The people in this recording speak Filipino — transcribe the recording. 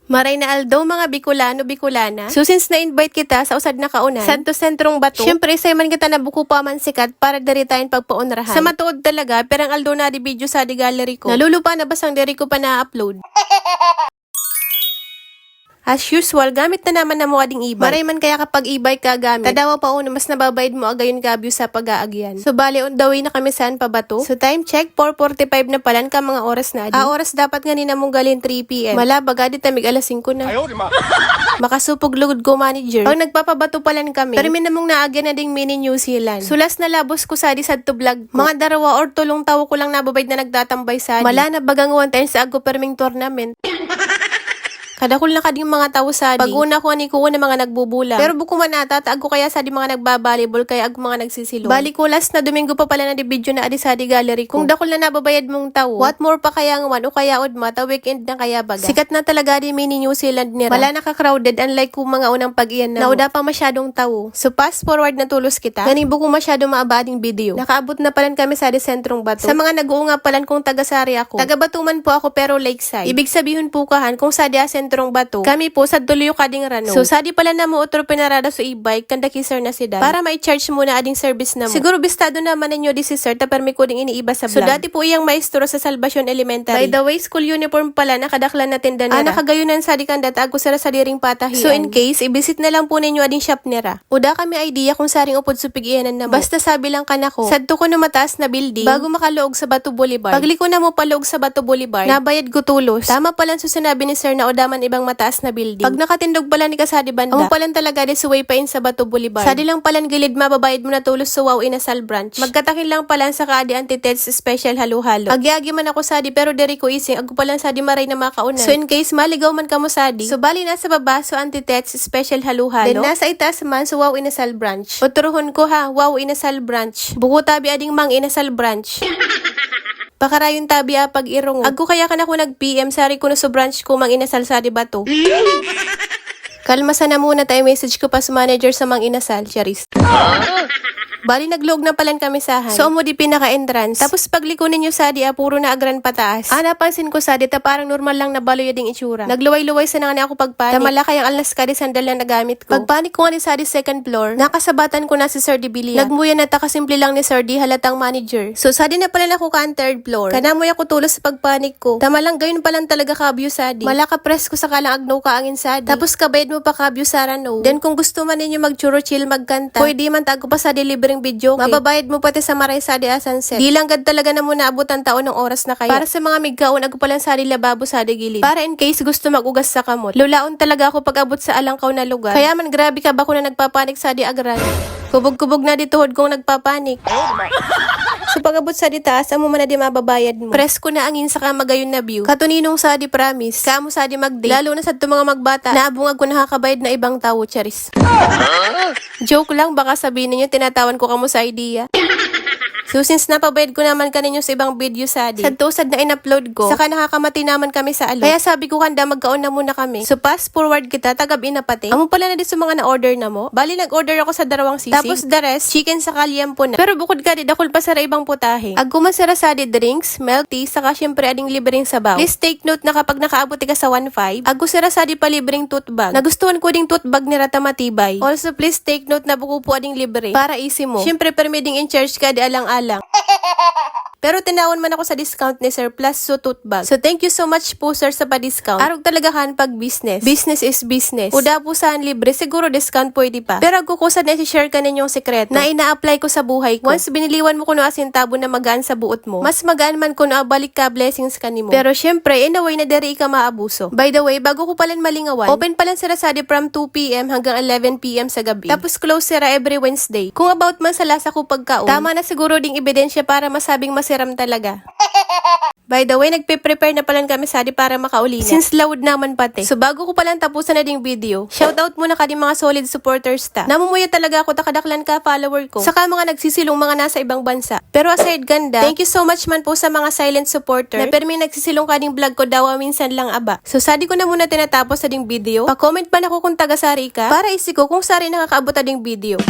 Maray na aldaw mga Bicolano, Bicolana. So since na-invite kita sa usad na kaunan, Santo Sentrong Bato, syempre say man kita nabuko pa man sikat para dari tayo pagpaunrahan. Sa matuod talaga, perang aldaw na di video sa di gallery ko. Nalulupa na basang diri ko pa na-upload. As usual, gamit na naman na mo ading e-bike. Maray man kaya kapag e-bike ka gamit, tadawa pa una, mas nababayad mo agayon kabyo sa pag-aagyan. So bali, on the way na kami saan pa ba to? So time check, 4:45 na palan ka mga oras na adi. Oras dapat nga ni namong galin 3 p.m. Malabag, adi tamig alas 5 na. Makasupog lugod ko manager. Pag nagpapabato palan kami, pero min namong naagyan na ding mini New Zealand. Sulas na labos ko sa sad to vlog ko. Mga darawa or tulong tawo ko lang nababayad na nagtatambay sa adi. Mala na bagang 1 times sa ago perming tournament. Kadakul na kading mga tao sa di. Pag-una ko ani ko na mga nagbubula. Pero buko man ata, taag ko kaya sa di mga nagbabalibol kaya ag mga nagsisilo. Bali ko last na Domingo pa pala na di video na adi sa di gallery ko. Kung dakul na nababayad mong tao, what more pa kaya ngawan o kaya udma, ta weekend na kaya baga. Sikat na talaga di mini New Zealand nira. Wala naka-crowded unlike kung mga unang pag-iyan na. Nauda pa masyadong tao. So fast forward na tulos kita. Ganing buko masyado maabading video. Nakaabot na palan kami sa di Sentrong Bato. Sa mga nag-uunga palan kung taga-sari ako. Taga-Batuman po ako pero lakeside. Ibig sabihin po kahan kung sa di Sentrong Bato. Kami po sa Duluyo kading rano. So sadi pala na mo otro pinarada sa e-bike kanda ki sir na si Dan. Para mai-charge muna ading service na mo. Siguro bistado naman ninyo di si sir ta permi ko ding iniiba sa vlog. So dati po iyang maestro sa Salvacion Elementary. By the way, school uniform pala nakadaklan na tinda nila. Nakagayunan sa di kanda tago sara sa diring patahian. So in case i-visit na lang po ninyo ading shop nira. Uda kami idea kung saring upod supig-iyanan na mo. Basta sabi lang kanako. Sadto ko na mataas na building bago makaluog sa Bato Boulevard. Pagliko na mo paluog sa Bato Boulevard, nabayad ko tulos. Tama pala sa sinabi ni sir na odaman ibang mataas na building. Pag nakatindog pala ni kasadi banda, amo palan talaga di suway pa in sa Bato Boulevard. Sadi lang palan gilid mababayad mo na tulos sa Wow Inasal branch. Magkatakin lang palan sa kaadi Antiteds Special Halo-Halo. Agyagi man ako sadi pero diri ko ising ago palan sadi maray na makaunan. So in case maligaw man kamo sadi, so bali nasa baba so Antiteds Special Halo-Halo. Then nasa itaas man so Wow Inasal branch. Uturuhon ko ha, Wow Inasal branch. Buko tabi ading Mang Inasal branch. Pakarayon tabi pag irong. Agko kaya ka na ko nag-PM, sari ko na sa branch ko Mang Inasal sa di Bato. Kalma sana muna tayo message ko pa sa manager sa Mang Inasal, Charis. Bali naglog na palan kami sahan. So mo di pinaka-entrance. Tapos pagliko ninyo sa di puro na agran pataas. Napansin ko sa di ta parang normal lang na baloy ding itsura. Nagluway-luway sa nang ako pagpanik. Tamala kayang alas ka di sandal na nagamit ko. Pagpanik ko nga di sa di second floor, nakasabatan ko na si Sir Di Bilia. Nagmuya na ta kasimple lang ni Sir Di halatang manager. So sa di na pala ako ka third floor. Kanamoy ako tulos sa pagpanik ko. Tamalang gayon palang talaga kabyo sa di. Malaka press ko sa kalang agno ka angin sa di. Tapos kabayad mo pa kabyo sa rano. Then kung gusto man ninyo mag-churro chill magkanta, pwede man tago pa sa delivery video, okay? Mababayad mo pati sa Maray sa di sunset. Di lang gad talaga na muna abutan taon ng oras na kayo. Para sa mga migkaon, ako palang sa di lababo sa di gilid. Para in case gusto magugas sa kamot. Lulaon talaga ako pag abot sa alangkaw na lugar. Kaya man grabe ka ba ko na nagpapanik sa di agran. Kubog-kubog na di tuhod kong nagpapanik. So pag-abot sa di taas, amo man na di mababayad mo. Presko na angin sa kamagayon na view. Katuninong sa di promise. Kamo sa di mag-date. Lalo na sa mga magbata. Naabungag ko nakakabayad na ibang tao, Charis. Joke lang, baka sabihin ninyo tinatawan ko kamo sa idea. So since napabayad ko naman kaninyo sa ibang video sa di, sad na in-upload ko, saka nakakamati naman kami sa alo. Kaya sabi ko kanda magkaon na muna kami. So fast forward kita, tagab inapate. Amo pala na di sa mga na-order na mo. Bali nag-order ako sa 2 sisig. Tapos the rest, chicken sa kalyampo na. Pero bukod ka di, dakol pa sa ibang putahe. Agkumasara sa di drinks, milk tea, saka syempre ading libreng sabaw. Please take note na kapag nakaabot ka sa 1.5, agkusara sa di pa libreng tote bag. Nagustuhan ko ding tote bag ni Rata Matibay. Also please take note na buko po ading libre. Para easy mo. Syempre permitting in charge ka di alang-alang. Pero tinawon man ako sa discount ni Sir plus so tote bag. So thank you so much po sir sa pa-discount. Arog talaga kan pag business. Business is business. Uda po saan libre, siguro discount pwede pa. Pero agkukusad na i-share ka ninyong sekreto na ina-apply ko sa buhay ko. Once biniliwan mo kuno asintabo na magaan sa buot mo, mas magaan man kuno balik ka blessings kanimo. Pero syempre, in a way na diri ka maabuso. By the way, bago ko palan malingawan, open palan sila sa from 2 p.m. hanggang 11 p.m. sa gabi. Tapos close sila every Wednesday. Kung about man sa lasa ko pagkaon, tama na siguro ding ebidensya para masabing masiram talaga. By the way, nagpe-prepare na palan kami sa di para makaulina. Since loud naman pati. So bago ko palang tapusan na ding video, shoutout muna ka din mga solid supporters ta. Namumuya talaga ako takadaklan ka follower ko. Saka mga nagsisilong mga nasa ibang bansa. Pero aside ganda, thank you so much man po sa mga silent supporter na permi nagsisilong ka ding vlog ko daw minsan lang aba. So sadi ko na muna tinatapos sa ding video. Pa-comment pa na ko kung taga-sari ka para isiko kung sari nakakaabot na ding video.